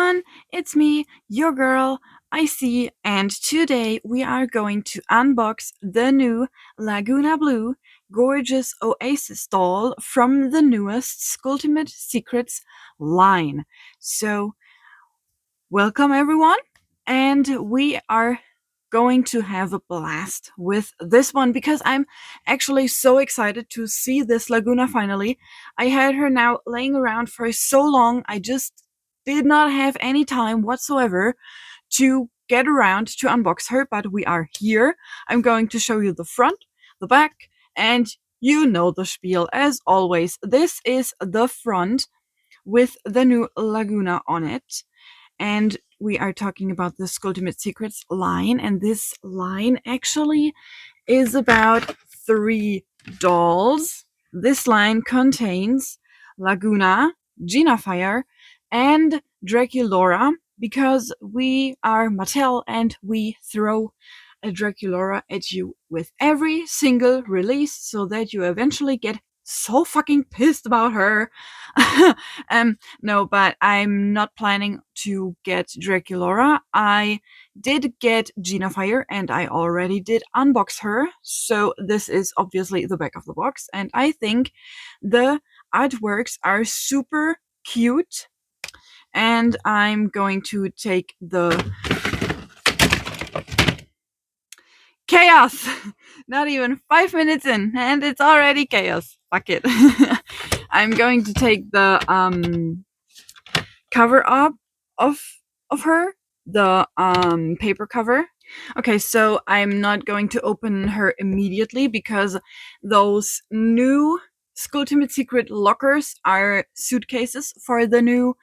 everyone, it's me, your girl, Icy, and today we are going to unbox the new Laguna Blue Gorgeous Oasis doll from the newest Skulltimate Secrets line. So, welcome everyone, and we are going to have a blast with this one because I'm actually so excited to see this Laguna finally. I had her now laying around for so long, I just did not have any time whatsoever to get around to unbox her, but we are here. I'm going to show you the front, the back, and you know the spiel as always. This is the front with the new Laguna on it. And we are talking about the Skulltimate Secrets line, and this line actually is about 3 dolls. This line contains Laguna, Fire, and Draculaura, because we are Mattel and we throw a Draculaura at you with every single release so that you eventually get so fucking pissed about her. No, but I'm not planning to get Draculaura. I did get Fire and I already did unbox her. So this is obviously the back of the box. And I think the artworks are super cute. And I'm going to take the chaos. Not even 5 minutes in, and it's already chaos. Fuck it. I'm going to take the cover up of her, the paper cover. Okay, so I'm not going to open her immediately because those new Skulltimate Secret lockers are suitcases for the new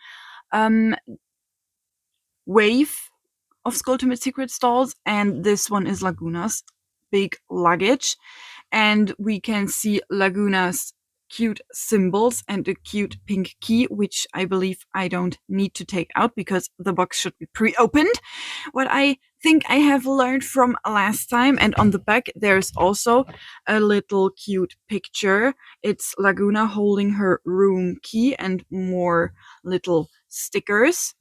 wave of Skulltimate Secret stalls, and this one is Laguna's big luggage. And we can see Laguna's cute symbols and a cute pink key, which I believe I don't need to take out because the box should be pre-opened. What I think I have learned from last time, and on the back there's also a little cute picture. It's Laguna holding her room key and more little stickers.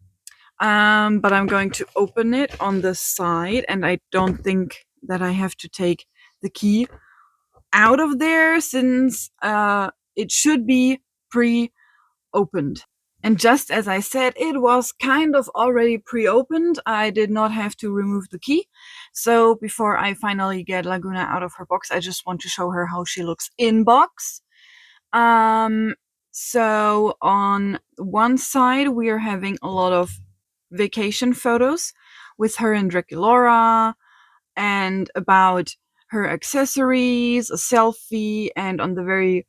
But I'm going to open it on the side, and I don't think that I have to take the key out of there since it should be pre-opened. And just as I said, it was kind of already pre-opened. I did not have to remove the key. So before I finally get Laguna out of her box, I just want to show her how she looks in box. So on one side, we are having a lot of vacation photos with her and Draculaura and about her accessories, a selfie, and on the very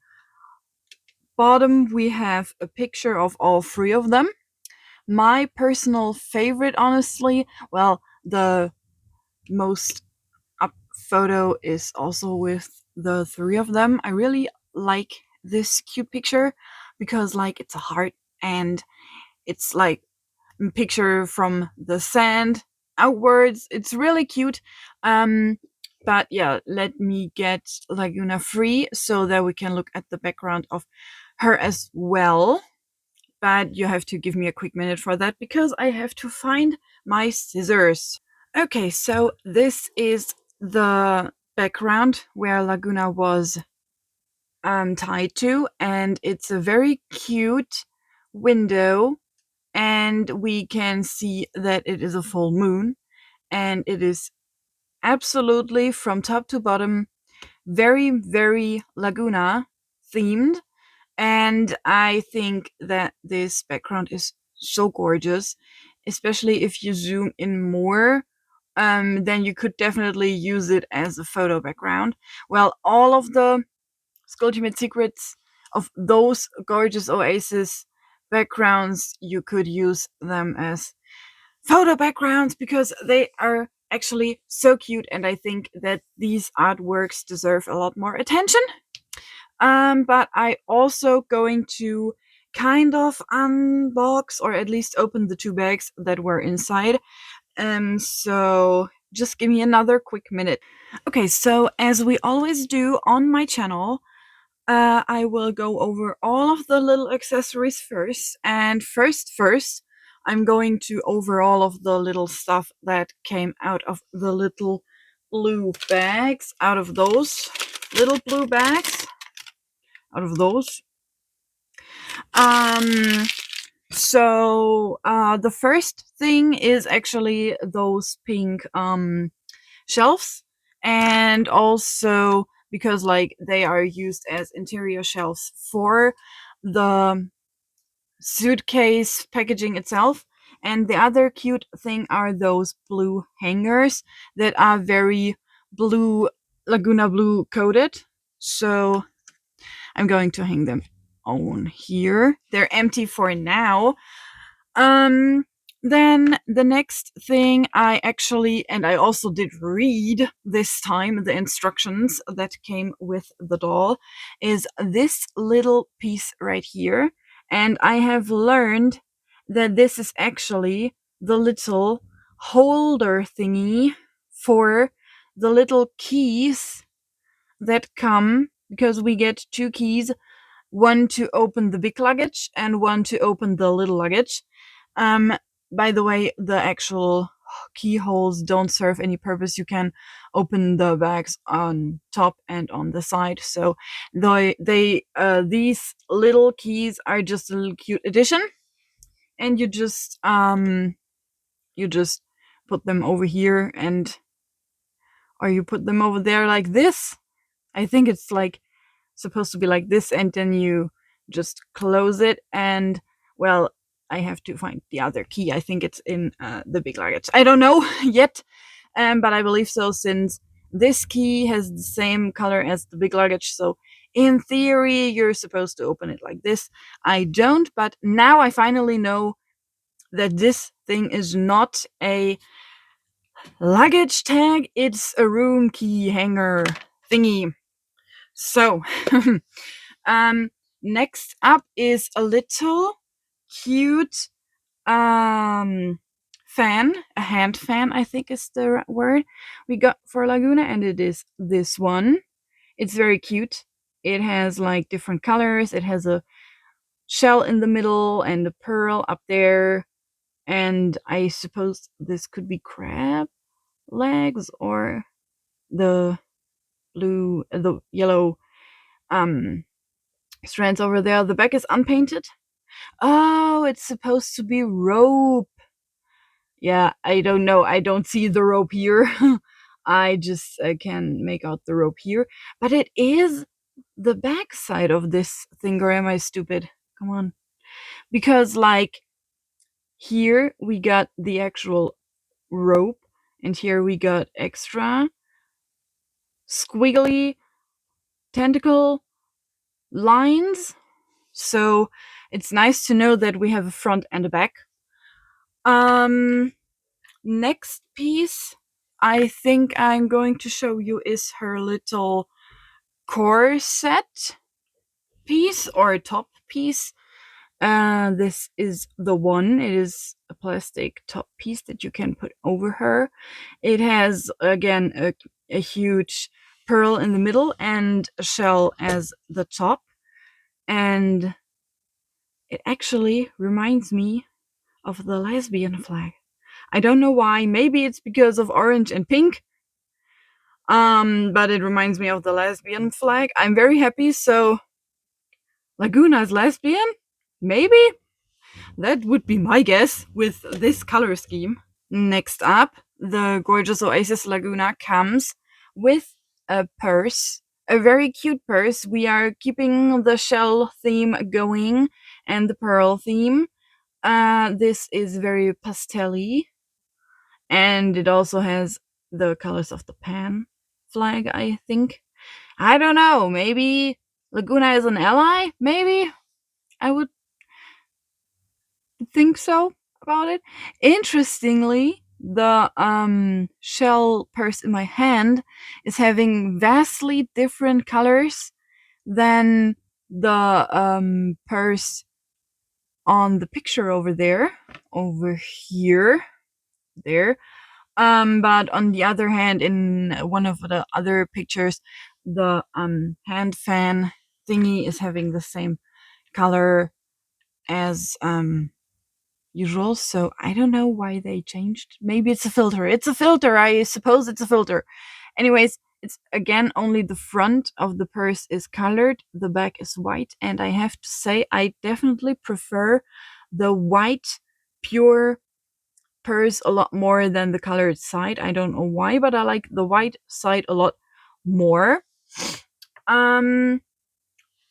bottom we have a picture of all 3 of them. My personal favorite, honestly, well, the most up photo is also with the 3 of them. I really like this cute picture because like it's a heart and it's like a picture from the sand outwards. It's really cute. But yeah, let me get Laguna free so that we can look at the background of her as well. But you have to give me a quick minute for that because I have to find my scissors. Okay, so this is the background where Laguna was tied to, and it's a very cute window, and we can see that it is a full moon, and it is absolutely from top to bottom very, very Laguna themed. And I think that this background is so gorgeous, especially if you zoom in more. Then you could definitely use it as a photo background. Well, all of the Skulltimate Secrets of those gorgeous Oasis backgrounds, you could use them as photo backgrounds because they are actually so cute, and I think that these artworks deserve a lot more attention. But I also going to kind of unbox or at least open the 2 bags that were inside. So just give me another quick minute. Okay, so as we always do on my channel, I will go over all of the little accessories first. And first, I'm going to over all of the little stuff that came out of the little blue bags, out of those little blue bags, out of those. So the first thing is actually those pink shelves, and also because like they are used as interior shelves for the suitcase packaging itself. And the other cute thing are those blue hangers that are very blue, Laguna blue coated. So I'm going to hang them on here. They're empty for now. Um, then the next thing I actually, and I also did read this time the instructions that came with the doll, is this little piece right here. And I have learned that this is actually the little holder thingy for the little keys that come, because we get two keys, one to open the big luggage and one to open the little luggage. Um, by the way, the actual keyholes don't serve any purpose. You can open the bags on top and on the side. So these little keys are just a little cute addition, and you just put them over here, and or you put them over there like this. I think it's like supposed to be like this, and then you just close it. And well, I have to find the other key. I think it's in the big luggage. I don't know yet, but I believe so, since this key has the same color as the big luggage. So in theory, you're supposed to open it like this. I don't, but now I finally know that this thing is not a luggage tag, it's a room key hanger thingy. So next up is a little cute fan, a hand fan, I think is the word we got for Laguna, and it is this one. It's very cute. It has like different colors. It has a shell in the middle and a pearl up there, and I suppose this could be crab legs or the the yellow strands over there. The back is unpainted. Oh, it's supposed to be rope. Yeah, I don't know. I don't see the rope here. I just can make out the rope here. But it is the back side of this thing, or am I stupid? Come on. Because, like, here we got the actual rope, and here we got extra squiggly tentacle lines. So it's nice to know that we have a front and a back. Next piece I think I'm going to show you is her little corset piece or top piece. This is the one. It is a plastic top piece that you can put over her. It has again a huge pearl in the middle and a shell as the top, and it actually reminds me of the lesbian flag. I don't know why. Maybe it's because of orange and pink. But it reminds me of the lesbian flag. I'm very happy. So Laguna is lesbian? Maybe? That would be my guess with this color scheme. Next up, the gorgeous Oasis Lagoona comes with a purse. A very cute purse. We are keeping the shell theme going and the pearl theme. This is very pastel-y, and it also has the colors of the Pan flag, I think. I don't know. Maybe Laguna is an ally? Maybe? I would think so about it. Interestingly, the shell purse in my hand is having vastly different colors than the purse on the picture over there, over here, there. But on the other hand, in one of the other pictures, the hand fan thingy is having the same color as usual, so I don't know why they changed. Maybe it's a filter. It's a filter. I suppose it's a filter. Anyways, it's again only the front of the purse is colored, the back is white, and I have to say I definitely prefer the white pure purse a lot more than the colored side. I don't know why, but I like the white side a lot more. Um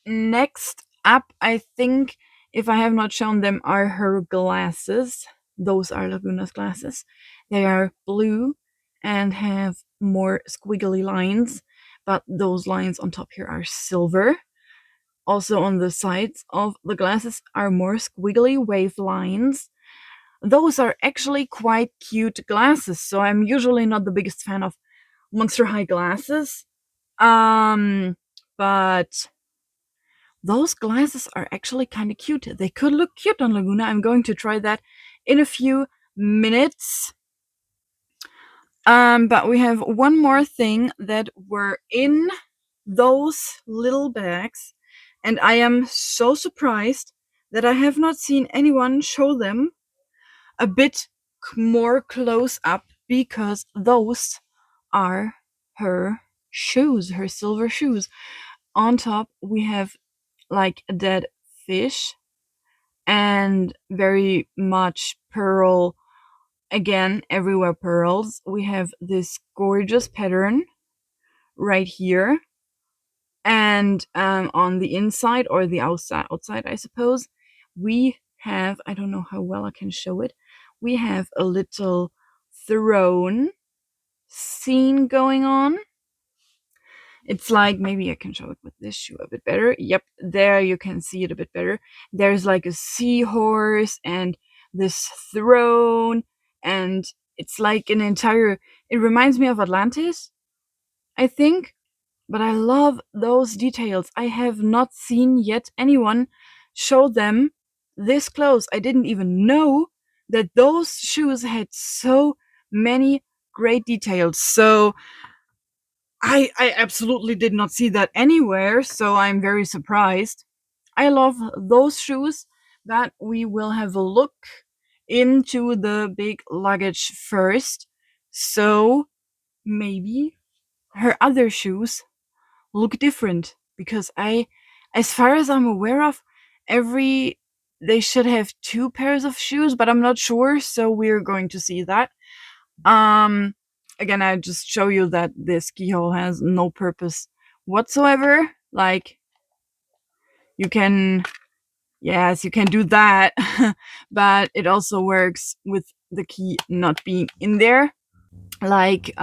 Next up, I think, if I have not shown them, are her glasses. Those are Laguna's glasses. They are blue and have more squiggly lines, but those lines on top here are silver. Also, on the sides of the glasses are more squiggly wave lines. Those are actually quite cute glasses, so I'm usually not the biggest fan of Monster High glasses. But those glasses are actually kind of cute. They could look cute on Laguna. I'm going to try that in a few minutes. But we have one more thing that were in those little bags, and I am so surprised that I have not seen anyone show them a bit more close up, because those are her shoes, her silver shoes. On top, we have like a dead fish and very much pearl. Again, everywhere pearls. We have this gorgeous pattern right here, and on the inside or the outside, I suppose, we have, I don't know how well I can show it. We have a little throne scene going on. It's like, maybe I can show it with this shoe a bit better. Yep, there you can see it a bit better. There's like a seahorse and this throne, and it's like an entire. It reminds me of Atlantis, I think, but I love those details. I have not seen yet anyone show them this close. I didn't even know that those shoes had so many great details. So I absolutely did not see that anywhere, so I'm very surprised. I love those shoes, but we will have a look into the big luggage first. So maybe her other shoes look different, because as far as I'm aware of, they should have two pairs of shoes, but I'm not sure, so we're going to see that. Um, Again, I just show you that this keyhole has no purpose whatsoever. Like, you can, yes, you can do that, but it also works with the key not being in there. Like,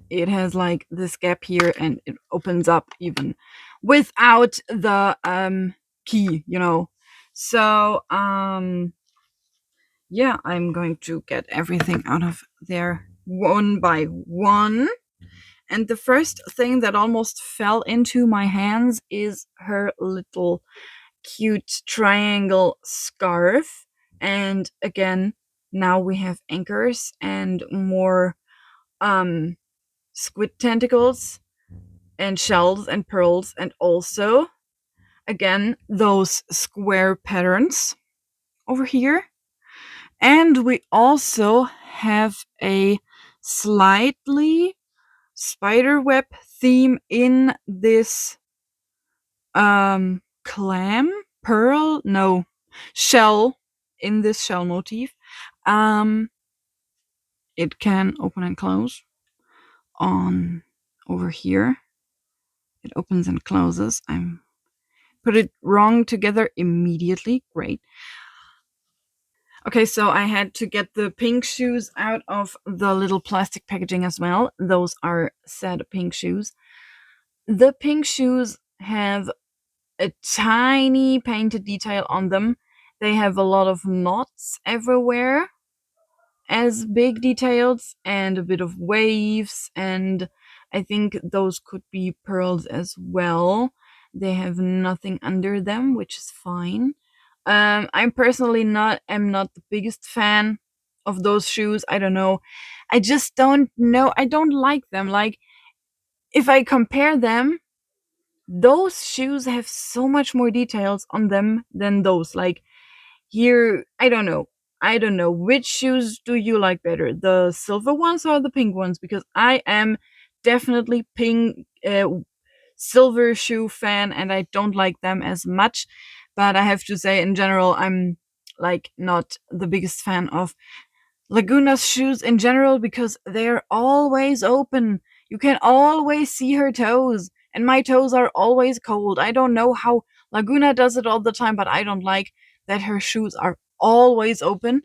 it has like this gap here, and it opens up even without the key. So, yeah, I'm going to get everything out of there one by one. And the first thing that almost fell into my hands is her little cute triangle scarf. And again, now we have anchors and more squid tentacles and shells and pearls, and also, again, those square patterns over here. And we also have a slightly spiderweb theme in this clam pearl no shell, in this shell motif. um it can open and close on over here. It opens and closes. I'm put it wrong together immediately. Great. Okay, so I had to get the pink shoes out of the little plastic packaging as well. Those are said pink shoes. The pink shoes have a tiny painted detail on them. They have a lot of knots everywhere as big details, and a bit of waves, and I think those could be pearls as well. They have nothing under them, which is fine. I'm personally not the biggest fan of those shoes. I don't know. I just don't know. I don't like them. Like, if I compare them, those shoes have so much more details on them than those. Like, here, I don't know. I don't know, which shoes do you like better, the silver ones or the pink ones? Because I am definitely pink, silver shoe fan, and I don't like them as much. But I have to say, in general, I'm like not the biggest fan of Laguna's shoes in general because they're always open. You can always see her toes, and my toes are always cold. I don't know how Laguna does it all the time, but I don't like that her shoes are always open.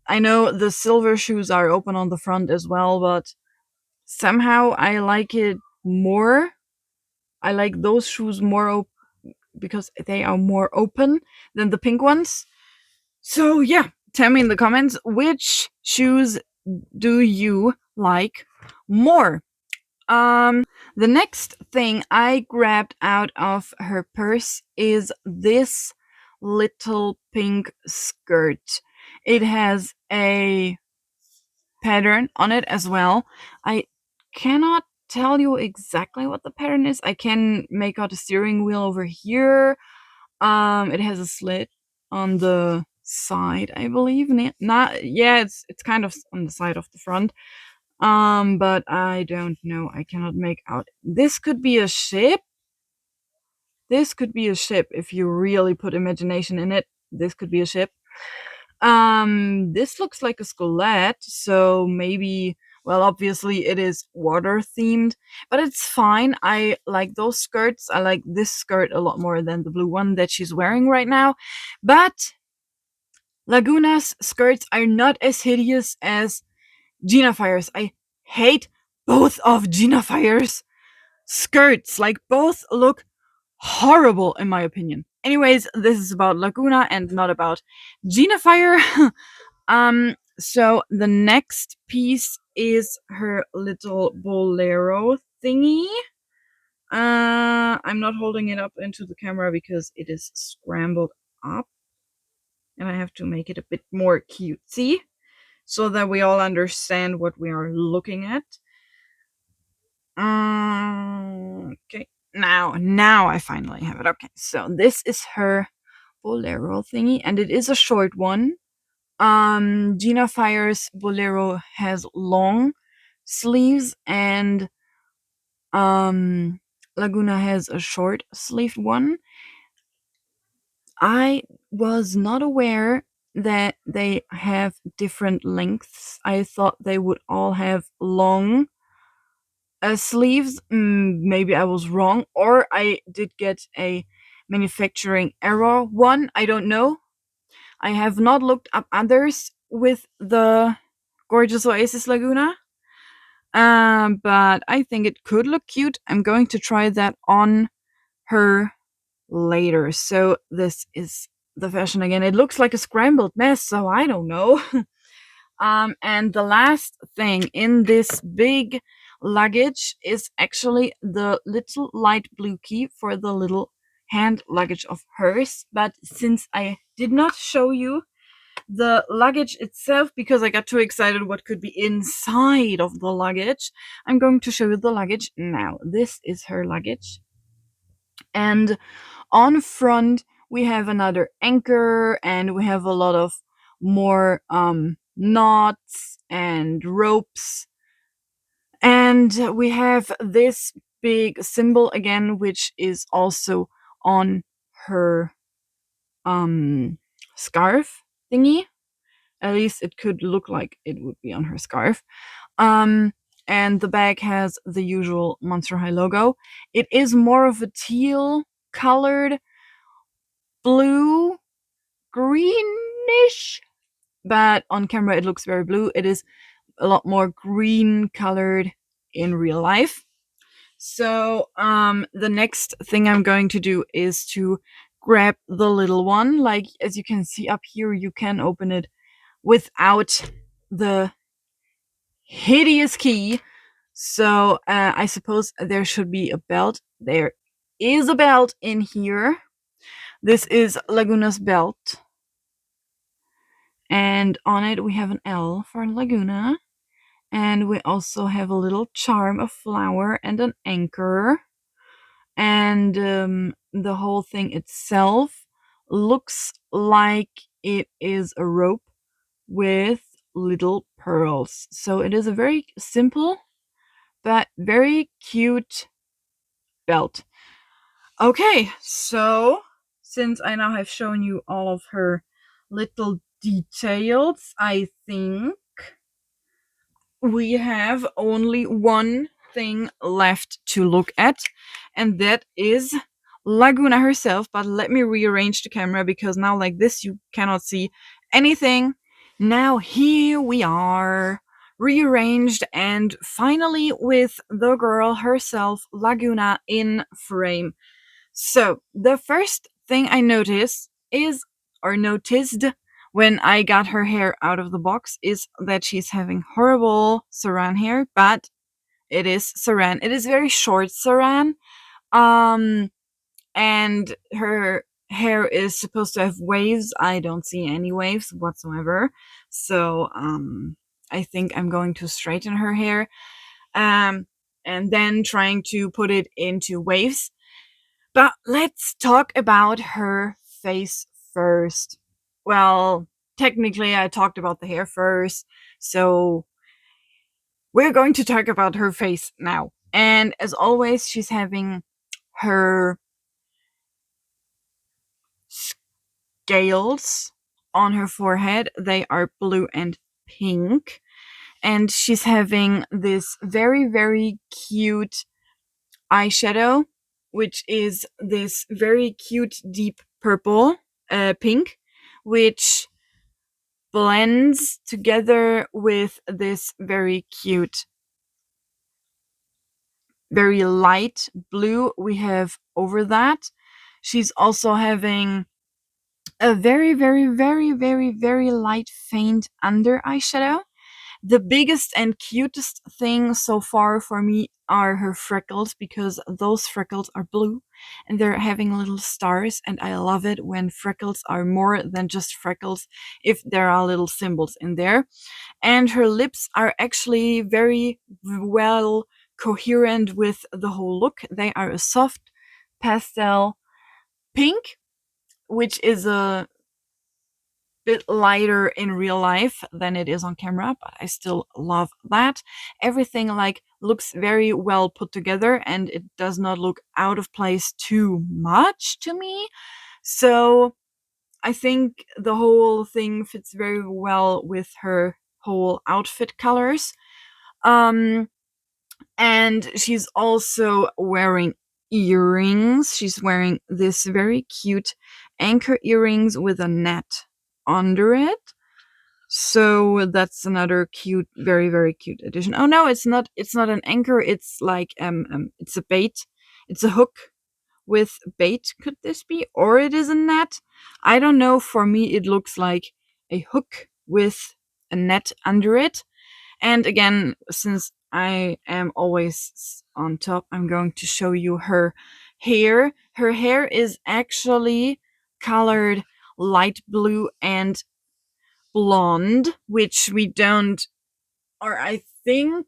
I know the silver shoes are open on the front as well, but somehow I like it more. I like those shoes more because they are more open than the pink ones. So yeah, tell me in the comments which shoes do you like more? The next thing I grabbed out of her purse is this little pink skirt. It has a pattern on it as well. I cannot tell you exactly what the pattern is. I can make out a steering wheel over here. It has a slit on the side, I believe. Not yeah, it's kind of on the side of the front. But I don't know. I cannot make out. This could be a ship. This could be a ship if you really put imagination in it. This could be a ship. This looks like a skelet, so maybe, well, obviously it is water themed, but it's fine. I like those skirts. I like this skirt a lot more than the blue one that she's wearing right now. But Laguna's skirts are not as hideous as Gina Fire's. I hate both of Gina Fire's skirts. Like, both look horrible in my opinion. Anyways, this is about Laguna and not about Gina Fire. So the next piece is her little bolero thingy. I'm not holding it up into the camera because it is scrambled up, and I have to make it a bit more cutesy so that we all understand what we are looking at. Okay, now I finally have it. Okay, so this is her bolero thingy, and it is a short one. Gina Fire's bolero has long sleeves, and Laguna has a short sleeved one. I was not aware that they have different lengths. I thought they would all have long sleeves. Maybe I was wrong, or I did get a manufacturing error one. I don't know. I have not looked up others with the gorgeous Oasis Lagoona. But I think it could look cute. I'm going to try that on her later. So this is the fashion again. It looks like a scrambled mess, so I don't know. And the last thing in this big luggage is actually the little light blue key for the little hand luggage of hers. But since I did not show you the luggage itself because I got too excited what could be inside of the luggage, I'm going to show you the luggage now. This is her luggage. And on front, we have another anchor, and we have a lot of more knots and ropes. And we have this big symbol again, which is also on her scarf thingy. At least it could look like it would be on her scarf. Um, and the bag has the usual Monster High logo. It is more of a teal colored, blue, greenish, but on camera it looks very blue. It is a lot more green colored in real life. So the next thing I'm going to do is to grab the little one. Like, as you can see up here, you can open it without the hideous key. So I suppose there should be a belt. There is a belt in here. This is Laguna's belt. And on it we have an L for Laguna. And we also have a little charm, a flower, and an anchor. And the whole thing itself looks like it is a rope with little pearls. So it is a very simple but very cute belt. Okay, so since I now have shown you all of her little details, I think we have only one thing left to look at, and that is Laguna herself. But let me rearrange the camera because now, like this, you cannot see anything. Now, here we are, rearranged and finally with the girl herself, Laguna, in frame. So, the first thing I noticed is, or noticed, when I got her hair out of the box is that she's having horrible saran hair, but it is saran. It is very short saran. Um, and her hair is supposed to have waves. I don't see any waves whatsoever. So, I think I'm going to straighten her hair. Um, and then trying to put it into waves. But let's talk about her face first. Well, technically, I talked about the hair first, so we're going to talk about her face now. And as always, she's having her scales on her forehead. They are blue and pink. And she's having this very, very cute eyeshadow, which is this very cute deep purple, pink, which blends together with this very cute, very light blue we have over that. She's also having a very, very, very, very, very light faint under eyeshadow. The biggest and cutest thing so far for me are her freckles, because those freckles are blue and they're having little stars, and I love it when freckles are more than just freckles if there are little symbols in there. And her lips are actually very well coherent with the whole look. They are a soft pastel pink, which is a bit lighter in real life than it is on camera, but I still love that. Everything like looks very well put together and it does not look out of place too much to me. So I think the whole thing fits very well with her whole outfit colors. Um and she's also wearing earrings. She's wearing this very cute anchor earrings with a net under it. So that's another cute, very, very cute addition. Oh no, it's not. It's not an anchor. It's like it's a bait. It's a hook with bait. Could this be, or it is a net? I don't know. For me, it looks like a hook with a net under it. And again, since I am always on top, I'm going to show you her hair. Her hair is actually colored light blue and blonde, which we don't, or I think,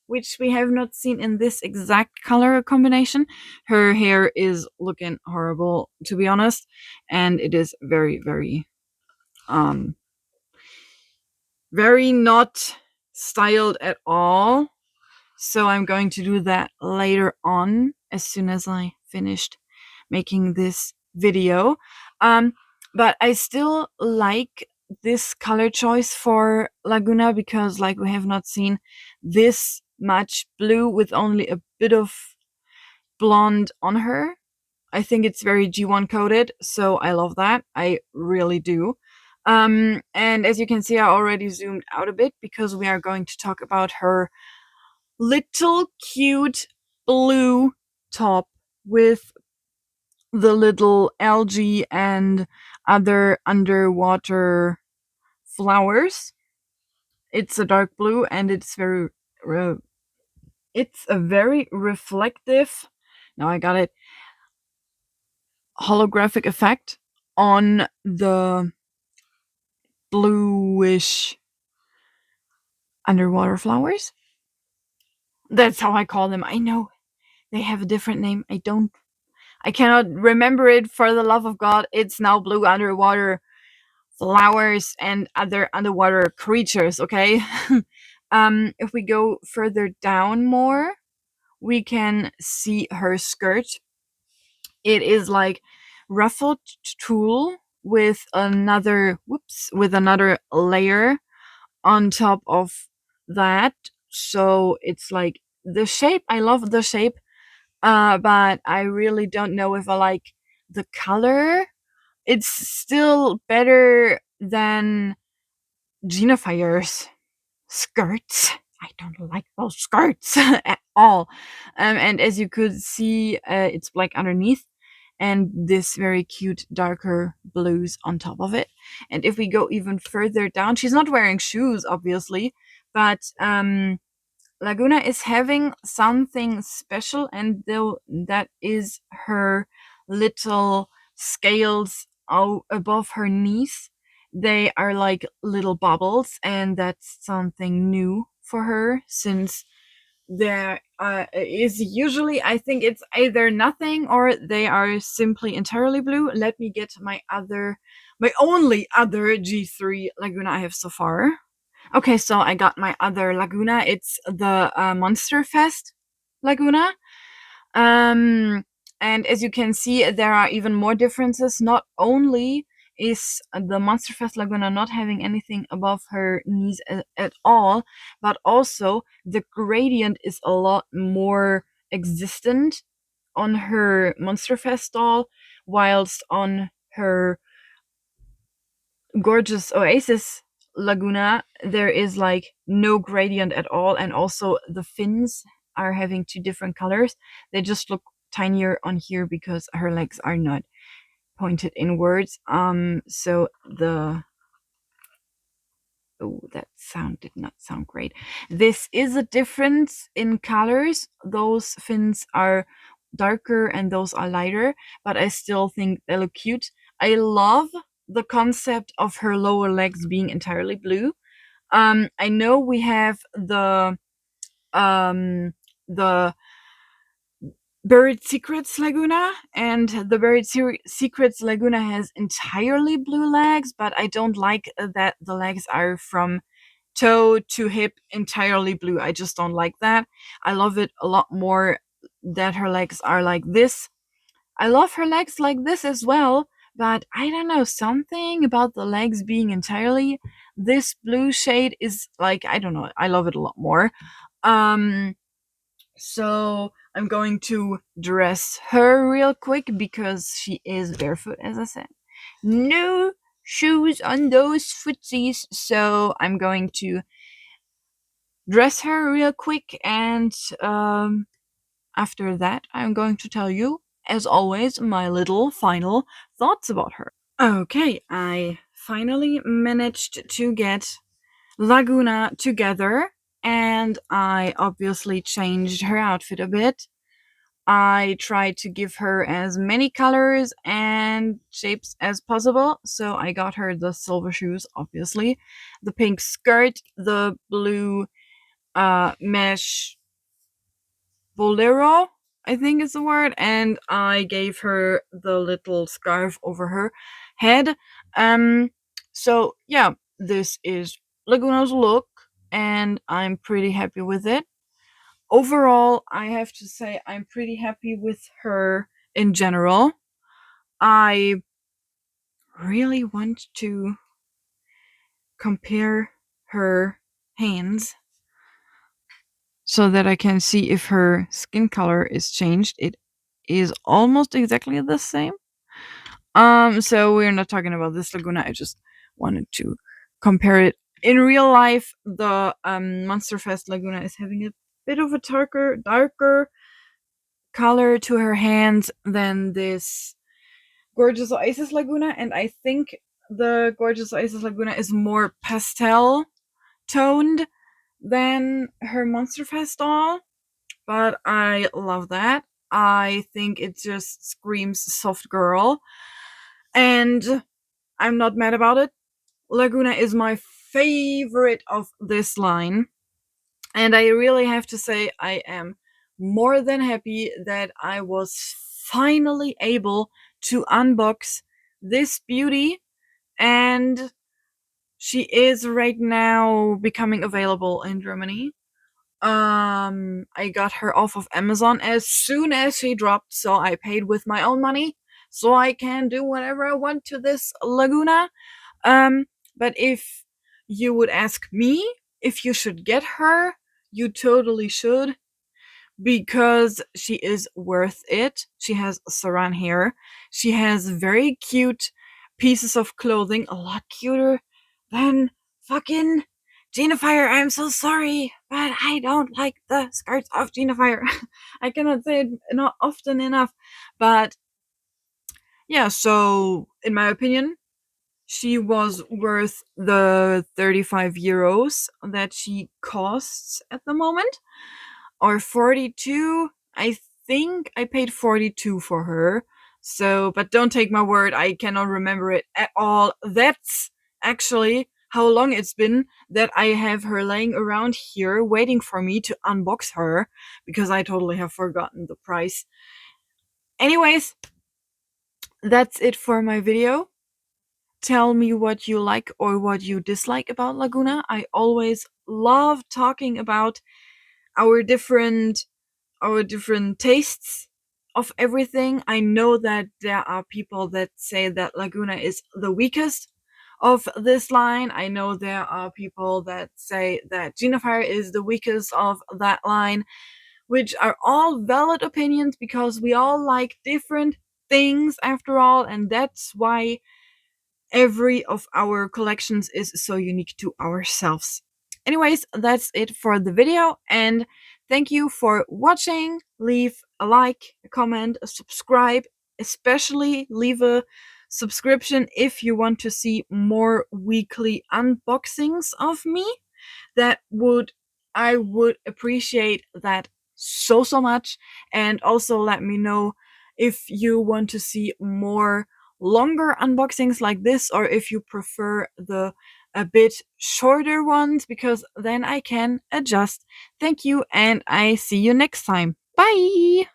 which we have not seen in this exact color combination. Her hair is looking horrible, to be honest, and it is very, very, um, very not styled at all. So I'm going to do that later on as soon as I finished making this video. Um, but I still like this color choice for Laguna because, like, we have not seen this much blue with only a bit of blonde on her. I think it's very G1 coded, so I love that. I really do. And as you can see, I already zoomed out a bit because we are going to talk about her little cute blue top with the little algae and other underwater flowers. It's a dark blue and it's a very reflective, now I got it, holographic effect on the bluish underwater flowers. That's how I call them. I know they have a different name. I cannot remember it for the love of God. It's now blue underwater flowers and other underwater creatures, okay? If we go further down more, we can see her skirt. It is like ruffled tulle with another layer on top of that. So it's like the shape. I love the shape, but I really don't know if I like the color. It's still better than Genifier's skirts. I don't like those skirts at all. And as you could see, it's black underneath and this very cute darker blues on top of it. And if we go even further down, she's not wearing shoes, obviously, but Laguna is having something special, and though that is her little scales above her knees. They are like little bubbles, and that's something new for her since there is usually, I think it's either nothing or they are simply entirely blue. Let me get my only other G3 Laguna I have so far. Okay, so I got my other Laguna. It's the Monster Fest Laguna. Um, and as you can see, there are even more differences. Not only is the Monster Fest Laguna not having anything above her knees at all, but also the gradient is a lot more existent on her Monster Fest doll, whilst on her Gorgeous Oasis Laguna, there is like no gradient at all, and also the fins are having two different colors. They just look tinier on here because her legs are not pointed inwards. So the oh, that sound did not sound great. This is a difference in colors. Those fins are darker and those are lighter, but I still think they look cute. I love the concept of her lower legs being entirely blue. I know we have the Buried Secrets Laguna, and the Secrets Laguna has entirely blue legs, but I don't like that the legs are from toe to hip entirely blue. I just don't like that. I love it a lot more that her legs are like this. I love her legs like this as well, but I don't know, something about the legs being entirely this blue shade is like, I don't know, I love it a lot more. Um so I'm going to dress her real quick because she is barefoot, as I said. No shoes on those footsies, so I'm going to dress her real quick, and after that, I'm going to tell you, as always, my little final thoughts about her. Okay, I finally managed to get Laguna together, and I obviously changed her outfit a bit. I tried to give her as many colors and shapes as possible, so I got her the silver shoes, obviously, the pink skirt, the blue mesh bolero, I think is the word, and I gave her the little scarf over her head. So yeah, this is Laguna's look, and I'm pretty happy with it. Overall, I have to say I'm pretty happy with her in general. I really want to compare her hands so that I can see if her skin color is changed. It is almost exactly the same. So we're not talking about this Laguna. I just wanted to compare it. In real life, the Monster Fest Laguna is having a bit of a darker color to her hands than this Gorgeous Oasis Laguna, and I think the Gorgeous Oasis Laguna is more pastel toned than her Monster Fest doll, but I love that. I think it just screams soft girl, and I'm not mad about it. Laguna is my favorite of this line, and I really have to say I am more than happy that I was finally able to unbox this beauty and she is right now becoming available in Germany. I got her off of Amazon as soon as she dropped, so I paid with my own money so I can do whatever I want to this Laguna. Um, but if you would ask me if you should get her, you totally should, because she is worth it. She has saran hair. She has very cute pieces of clothing, a lot cuter than fucking Gina Fire. I'm so sorry, but I don't like the skirts of Gina Fire. I cannot say it not often enough. But yeah, so in my opinion, she was worth the 35 euros that she costs at the moment, or 42. I think I paid 42 for her. So, but don't take my word, I cannot remember it at all. That's actually how long it's been that I have her laying around here waiting for me to unbox her, because I totally have forgotten the price. Anyways, that's it for my video. Tell me what you like or what you dislike about Laguna. I always love talking about our different tastes of everything. I know that there are people that say that Laguna is the weakest of this line. I know there are people that say that Genifire is the weakest of that line, which are all valid opinions because we all like different things after all, and that's why every of our collections is so unique to ourselves. Anyways, that's it for the video, and thank you for watching. Leave a like, a comment, a subscribe, especially leave a subscription if you want to see more weekly unboxings of me. That would I would appreciate that so much. And also let me know if you want to see more longer unboxings like this, or if you prefer the a bit shorter ones, because then I can adjust. Thank you, and I see you next time. Bye.